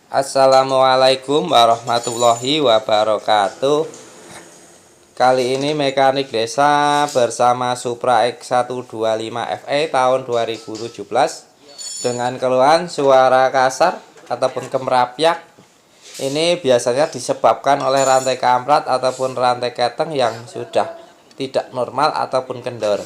Assalamualaikum warahmatullahi wabarakatuh. Kali ini mekanik desa bersama Supra X125 FE tahun 2017 dengan keluhan suara kasar ataupun kemerapiak. Ini biasanya disebabkan oleh rantai kamprat ataupun rantai keteng yang sudah tidak normal ataupun kendor.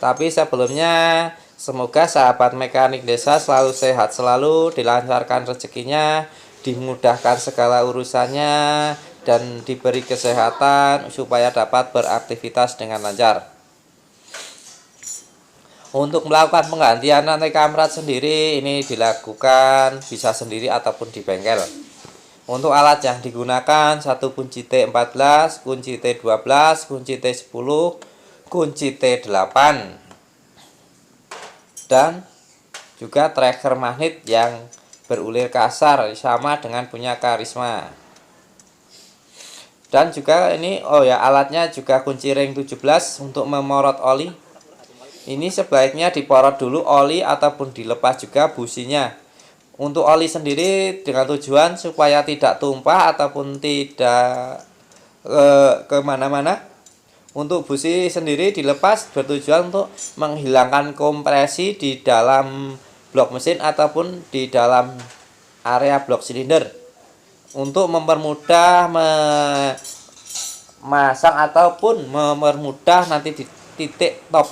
Tapi sebelumnya, semoga sahabat mekanik desa selalu sehat, selalu dilancarkan rezekinya, dimudahkan segala urusannya, dan diberi kesehatan supaya dapat beraktivitas dengan lancar. Untuk melakukan penggantian rantai kamprat sendiri, ini dilakukan bisa sendiri ataupun di bengkel. Untuk alat yang digunakan, satu kunci T14, kunci T12, kunci T10, kunci T8, dan juga tracker magnet yang berulir kasar sama dengan punya Karisma. Dan juga ini alatnya juga kunci ring 17 untuk memorot oli. Ini sebaiknya diporot dulu oli ataupun dilepas juga businya. Untuk oli sendiri dengan tujuan supaya tidak tumpah ataupun tidak kemana-mana. Untuk busi sendiri dilepas bertujuan untuk menghilangkan kompresi di dalam blok mesin ataupun di dalam area blok silinder, untuk mempermudah memasang ataupun mempermudah nanti di titik top.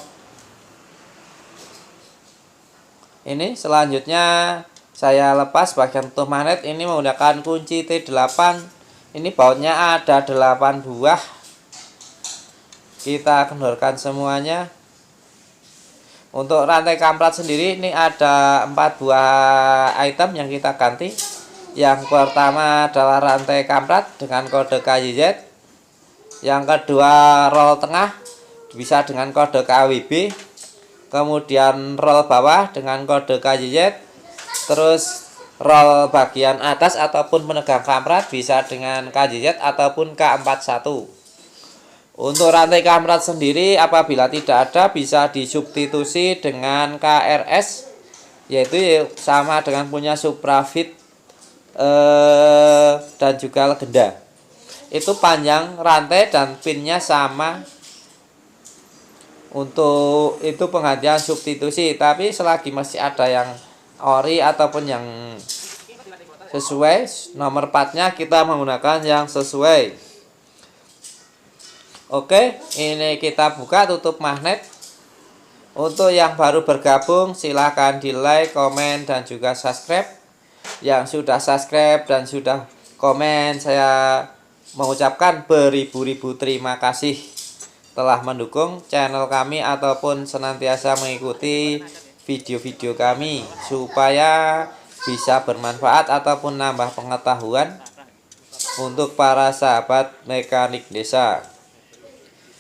Ini selanjutnya saya lepas bagian tutup magnet ini menggunakan kunci T8. Ini bautnya ada 8 buah. Kita kendorkan semuanya. Untuk rantai kamprat sendiri ini ada 4 buah item yang kita ganti. Yang pertama adalah rantai kamprat dengan kode KYZ. Yang kedua roll tengah bisa dengan kode KWB. Kemudian roll bawah dengan kode KYZ. Terus roll bagian atas ataupun penegang kamprat bisa dengan KYZ ataupun K41. Untuk rantai kamprat sendiri apabila tidak ada bisa disubstitusi dengan KRS, yaitu sama dengan punya Suprafit dan juga Legenda. Itu panjang rantai dan pinnya sama. Untuk itu penggantian substitusi, tapi selagi masih ada yang ori ataupun yang sesuai nomor partnya, kita menggunakan yang sesuai. Oke, ini kita buka tutup magnet. Untuk yang baru bergabung silahkan di like, komen, dan juga subscribe. Yang sudah subscribe dan sudah komen, saya mengucapkan beribu-ribu terima kasih telah mendukung channel kami ataupun senantiasa mengikuti video-video kami supaya bisa bermanfaat ataupun nambah pengetahuan untuk para sahabat mekanik desa.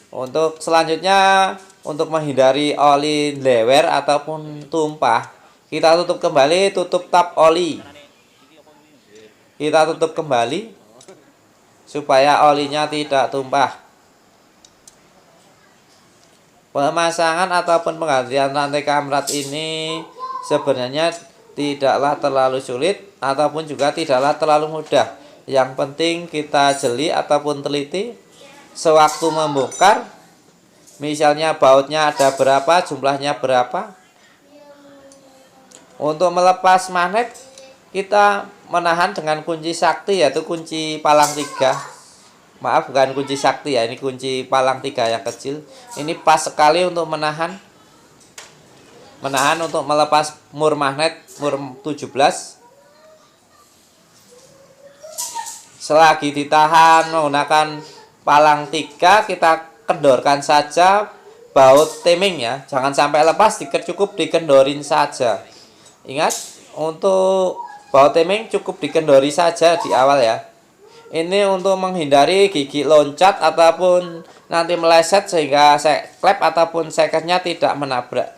Untuk selanjutnya, untuk menghindari oli lewer ataupun tumpah, kita tutup kembali, tutup tap oli. Kita tutup kembali supaya olinya tidak tumpah. Pemasangan ataupun penggantian rantai kamprat ini sebenarnya tidaklah terlalu sulit ataupun juga tidaklah terlalu mudah. Yang penting kita jeli ataupun teliti sewaktu membongkar. Misalnya bautnya ada berapa, jumlahnya berapa. Untuk melepas magnet kita menahan dengan kunci sakti, yaitu kunci palang 3. Maaf, bukan kunci sakti ya, ini kunci palang 3 yang kecil. Ini pas sekali untuk menahan untuk melepas mur magnet mur 17. Selagi ditahan menggunakan palang 3, kita kendorkan saja baut timing ya, jangan sampai lepas, cukup dikendorin saja. Ingat, untuk baut timing cukup dikendori saja di awal ya. Ini untuk menghindari gigi loncat ataupun nanti meleset sehingga klep ataupun seketnya tidak menabrak.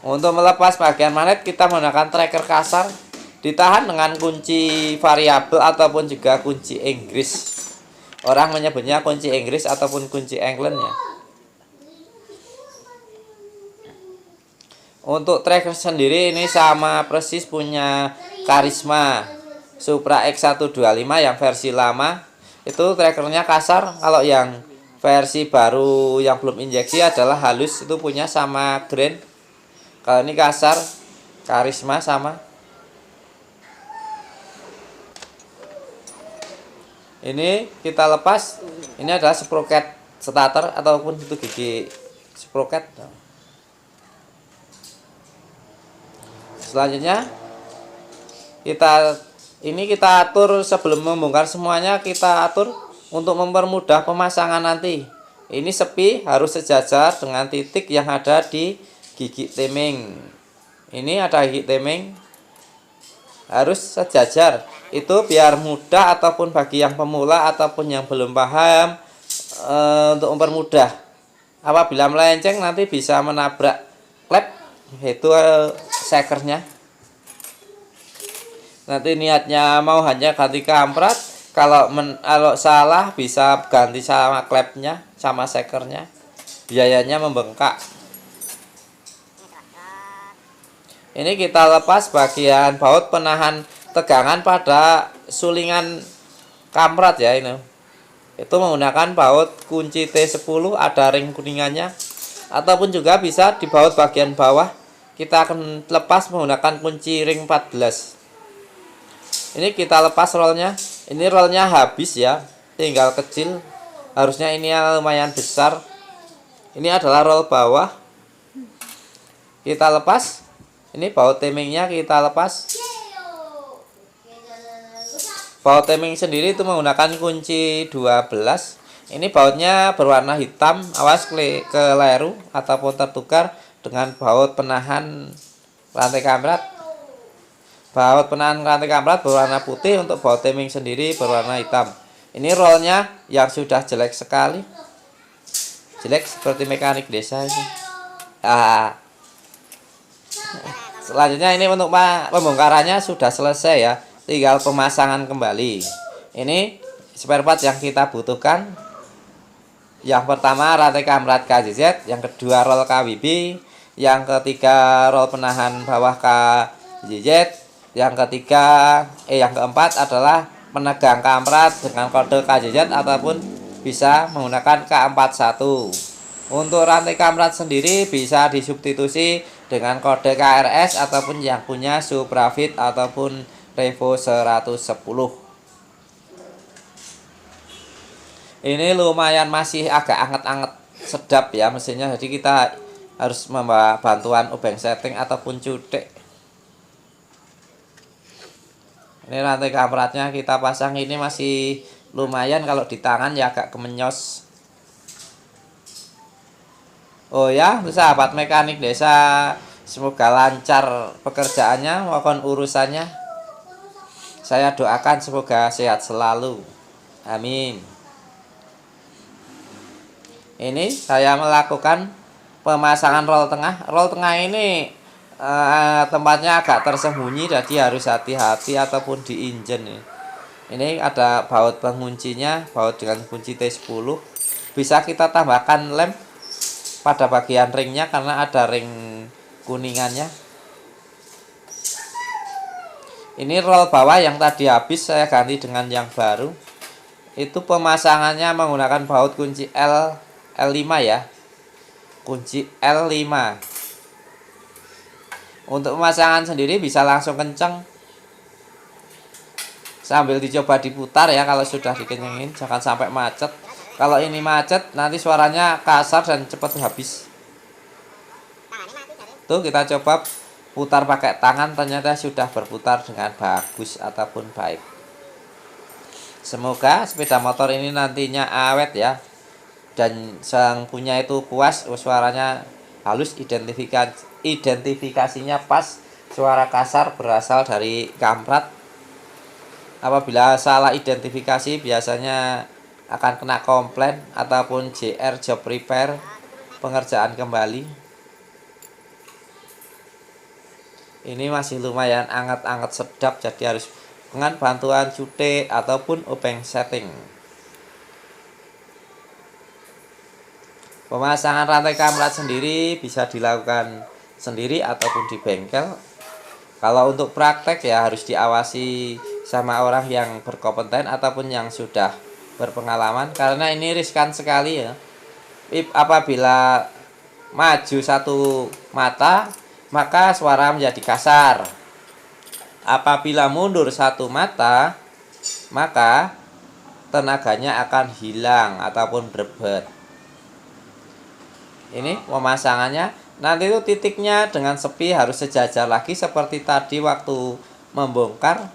Untuk melepas bagian magnet kita menggunakan tracker kasar, ditahan dengan kunci variabel ataupun juga kunci Inggris. Orang menyebutnya kunci Inggris ataupun kunci England ya. Untuk tracker sendiri ini sama persis punya Karisma Supra X125 yang versi lama. Itu trackernya kasar. Kalau yang versi baru yang belum injeksi adalah halus, itu punya sama Grand. Kalau ini kasar, Karisma sama. Ini kita lepas. Ini adalah sprocket starter ataupun itu gigi sprocket. Selanjutnya kita atur sebelum membongkar semuanya, kita atur untuk mempermudah pemasangan nanti. Ini sepi harus sejajar dengan titik yang ada di gigi teming. Ini ada gigi teming harus sejajar. Itu biar mudah ataupun bagi yang pemula ataupun yang belum paham, untuk mempermudah. Apabila melenceng nanti bisa menabrak klep, itu sekernya. Nanti niatnya mau hanya ganti kamprat, kalau salah bisa ganti sama klepnya, sama sekernya. Biayanya membengkak. Ini kita lepas bagian baut penahan tegangan pada sulingan kamprat ya ini. Itu menggunakan baut kunci T10, ada ring kuningannya, ataupun juga bisa di baut bagian bawah. Kita akan lepas menggunakan kunci ring 14. Ini kita lepas rollnya. Ini rollnya habis ya, tinggal kecil. Harusnya ini lumayan besar. Ini adalah roll bawah. Kita lepas. Ini baut temingnya kita lepas. Baut teming sendiri itu menggunakan kunci 12. Ini bautnya berwarna hitam. Awas keliru ataupun tertukar dengan baut penahan rantai kamprat. Baut penahan rantai kamprat berwarna putih, untuk baut teming sendiri berwarna hitam. Ini rollnya yang sudah jelek sekali. Jelek seperti mekanik desa ini. Selanjutnya ini untuk pembongkarannya sudah selesai ya. Tinggal pemasangan kembali. Ini spare part yang kita butuhkan. Yang pertama rantai kamprat KJZ, yang kedua roll KWB, yang ketiga roll penahan bawah KJZ, yang keempat adalah penegang kamprat dengan kode KJZ ataupun bisa menggunakan K41. Untuk rantai kamprat sendiri bisa disubstitusi dengan kode KRS ataupun yang punya Suprafit ataupun Revo 110. Ini lumayan masih agak anget-anget, sedap ya mesinnya, jadi kita harus membawa bantuan obeng setting ataupun cutek. Ini rantai kampratnya kita pasang, ini masih lumayan, kalau di tangan ya agak kemenyos. Oh ya, sahabat mekanik desa, semoga lancar pekerjaannya maupun urusannya. Saya doakan semoga sehat selalu. Amin. Ini saya melakukan pemasangan roll tengah. Roll tengah ini tempatnya agak tersembunyi, jadi harus hati-hati ataupun di engine. Ini ada baut penguncinya, baut dengan kunci T10. Bisa kita tambahkan lem pada bagian ringnya karena ada ring kuningannya. Ini roll bawah yang tadi habis saya ganti dengan yang baru. Itu pemasangannya menggunakan baut kunci L5 ya. Kunci L5. Untuk pemasangan sendiri bisa langsung kenceng, sambil dicoba diputar ya. Kalau sudah dikencengin jangan sampai macet. Kalau ini macet nanti suaranya kasar dan cepat habis. Tuh kita coba putar pakai tangan, ternyata sudah berputar dengan bagus ataupun baik. Semoga sepeda motor ini nantinya awet ya, dan sang punya itu puas, suaranya halus, identifikasinya pas, suara kasar berasal dari kamprat. Apabila salah identifikasi biasanya akan kena komplain ataupun JR, job repair, pengerjaan kembali. Ini masih lumayan anget-anget sedap, jadi harus dengan bantuan cutek ataupun obeng setting. Pemasangan rantai kamprat sendiri bisa dilakukan sendiri ataupun di bengkel. Kalau untuk praktek ya harus diawasi sama orang yang berkompeten ataupun yang sudah berpengalaman, karena ini riskan sekali ya. Apabila maju satu mata, maka suara menjadi kasar. Apabila mundur satu mata, maka tenaganya akan hilang ataupun berbet. Ini pemasangannya. Nanti itu titiknya dengan sepi harus sejajar lagi seperti tadi waktu membongkar.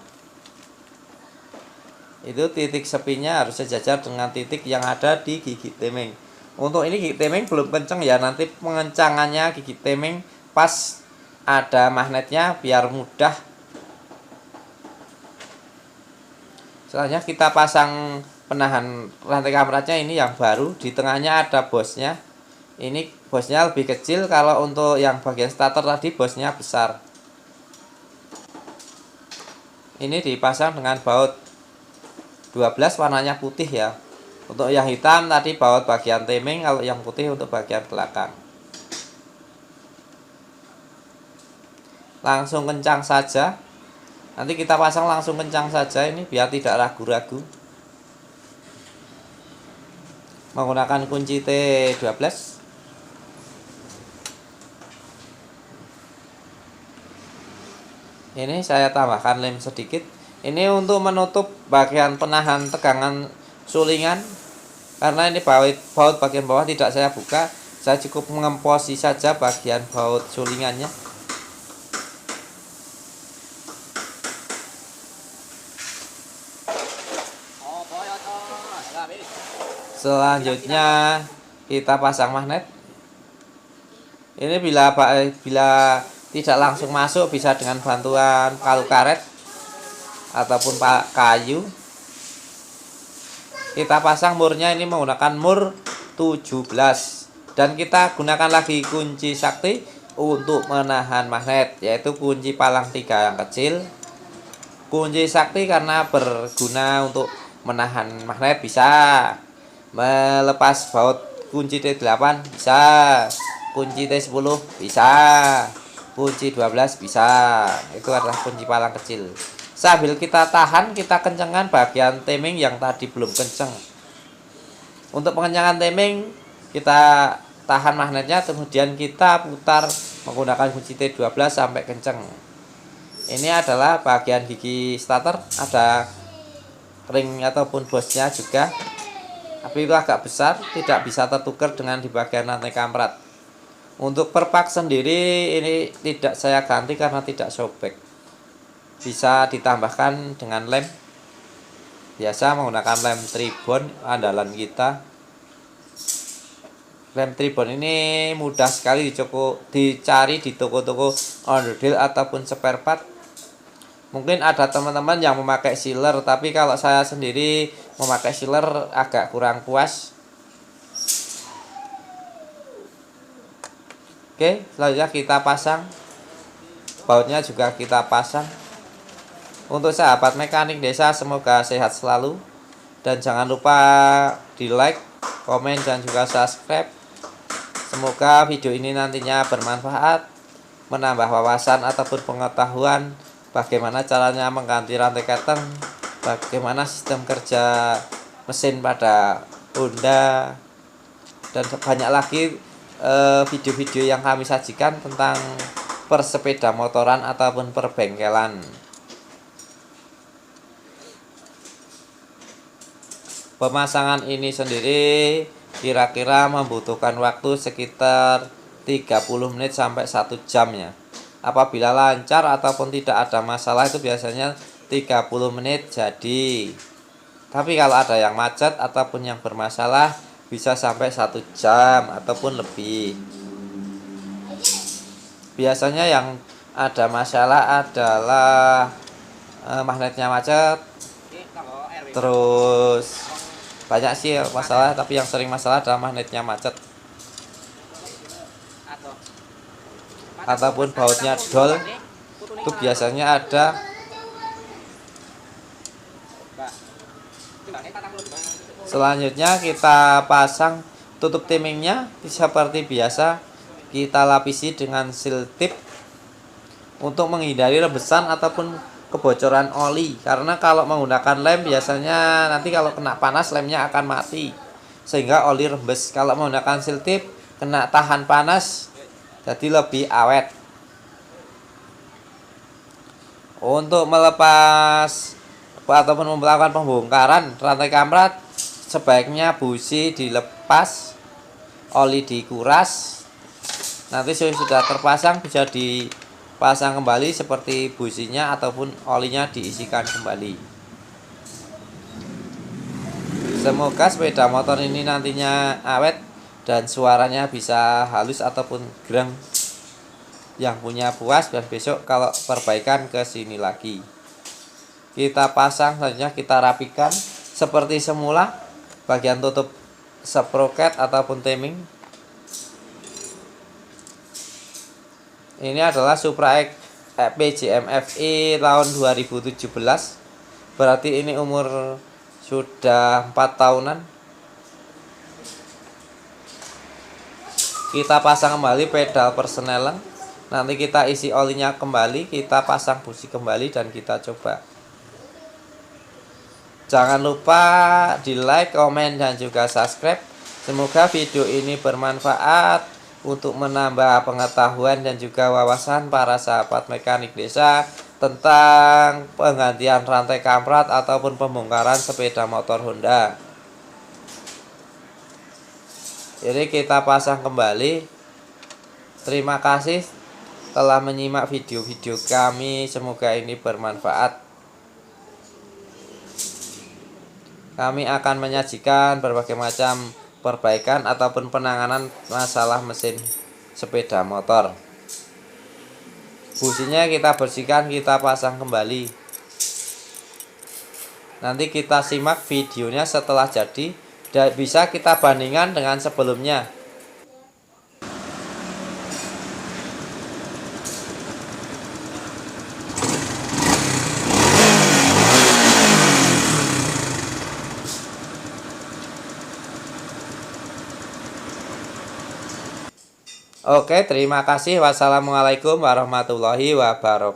Itu titik sepinya harus sejajar dengan titik yang ada di gigi temeng. Untuk ini gigi temeng belum kenceng ya, nanti pengencangannya gigi temeng pas ada magnetnya biar mudah. Selanjutnya kita pasang penahan rantai kamratnya, ini yang baru. Di tengahnya ada bosnya. Ini bosnya lebih kecil, kalau untuk yang bagian starter tadi bosnya besar. Ini dipasang dengan baut 12, warnanya putih ya. Untuk yang hitam tadi baut bagian temeng, kalau yang putih untuk bagian belakang. Langsung kencang saja. Nanti kita pasang langsung kencang saja ini biar tidak ragu-ragu. Menggunakan kunci T12. Ini saya tambahkan lem sedikit. Ini untuk menutup bagian penahan tegangan sulingan. Karena ini baut bagian bawah tidak saya buka, saya cukup mengemposi saja bagian baut sulingannya. Selanjutnya kita pasang magnet. Ini bila tidak langsung masuk, bisa dengan bantuan palu karet ataupun kayu. Kita pasang murnya ini menggunakan mur 17, dan kita gunakan lagi kunci sakti untuk menahan magnet, yaitu kunci palang 3 yang kecil. Kunci sakti karena berguna untuk menahan magnet, bisa melepas baut kunci T8, bisa kunci T10, bisa kunci 12, bisa. Itu adalah kunci palang kecil. Sambil kita tahan, kita kencangkan bagian temeng yang tadi belum kencang. Untuk pengencangan temeng, kita tahan magnetnya, kemudian kita putar menggunakan kunci T12 sampai kencang. Ini adalah bagian gigi starter, ada ring ataupun bosnya juga. Tapi itu agak besar, tidak bisa tertukar dengan di bagian rantai kamrat. Untuk perpak sendiri ini tidak saya ganti karena tidak sobek. Bisa ditambahkan dengan lem. Biasa menggunakan lem tribon andalan kita. Lem tribon ini mudah sekali dicari di toko-toko onderdil ataupun spare part. Mungkin ada teman-teman yang memakai sealer, tapi kalau saya sendiri memakai sealer agak kurang puas. Oke, selanjutnya kita pasang. Bautnya juga kita pasang. Untuk sahabat mekanik desa, semoga sehat selalu. Dan jangan lupa di like, komen, dan juga subscribe. Semoga video ini nantinya bermanfaat, menambah wawasan ataupun pengetahuan bagaimana caranya mengganti rantai keteng, bagaimana sistem kerja mesin pada Honda, dan banyak lagi video-video yang kami sajikan tentang persepeda motoran ataupun perbengkelan. Pemasangan ini sendiri kira-kira membutuhkan waktu sekitar 30 menit sampai 1 jam ya. Apabila lancar ataupun tidak ada masalah, itu biasanya 30 menit jadi. Tapi kalau ada yang macet ataupun yang bermasalah, bisa sampai 1 jam ataupun lebih. Biasanya yang ada masalah adalah magnetnya macet. Terus banyak sih masalah, tapi yang sering masalah adalah magnetnya macet ataupun bautnya dol. Itu biasanya ada. Selanjutnya kita pasang tutup timingnya seperti biasa. kita lapisi dengan seal tip untuk menghindari rembesan ataupun kebocoran oli. Karena kalau menggunakan lem biasanya nanti kalau kena panas lemnya akan mati sehingga oli rembes. Kalau menggunakan seal tip kena tahan panas jadi lebih awet. Untuk melepas ataupun melakukan pembongkaran rantai kampret, sebaiknya busi dilepas, oli dikuras. Nanti sudah terpasang bisa dipasang kembali seperti businya ataupun olinya diisikan kembali. Semoga sepeda motor ini nantinya awet dan suaranya bisa halus ataupun gereng. Yang punya puas dan besok kalau perbaikan ke sini lagi. Kita pasang saja, kita rapikan seperti semula bagian tutup sproket ataupun timing. Ini adalah Supra X PJM FE tahun 2017. Berarti ini umur sudah 4 tahunan. Kita pasang kembali pedal persneleng. Nanti kita isi olinya kembali, kita pasang busi kembali dan kita coba. Jangan lupa di like, komen, dan juga subscribe. Semoga video ini bermanfaat untuk menambah pengetahuan dan juga wawasan para sahabat mekanik desa tentang penggantian rantai kampret ataupun pembongkaran sepeda motor Honda. Jadi kita pasang kembali. Terima kasih telah menyimak video-video kami, semoga ini bermanfaat. Kami akan menyajikan berbagai macam perbaikan ataupun penanganan masalah mesin sepeda motor. Businya kita bersihkan, kita pasang kembali. Nanti kita simak videonya setelah jadi dan bisa kita bandingkan dengan sebelumnya. Oke, terima kasih. Wassalamualaikum warahmatullahi wabarakatuh.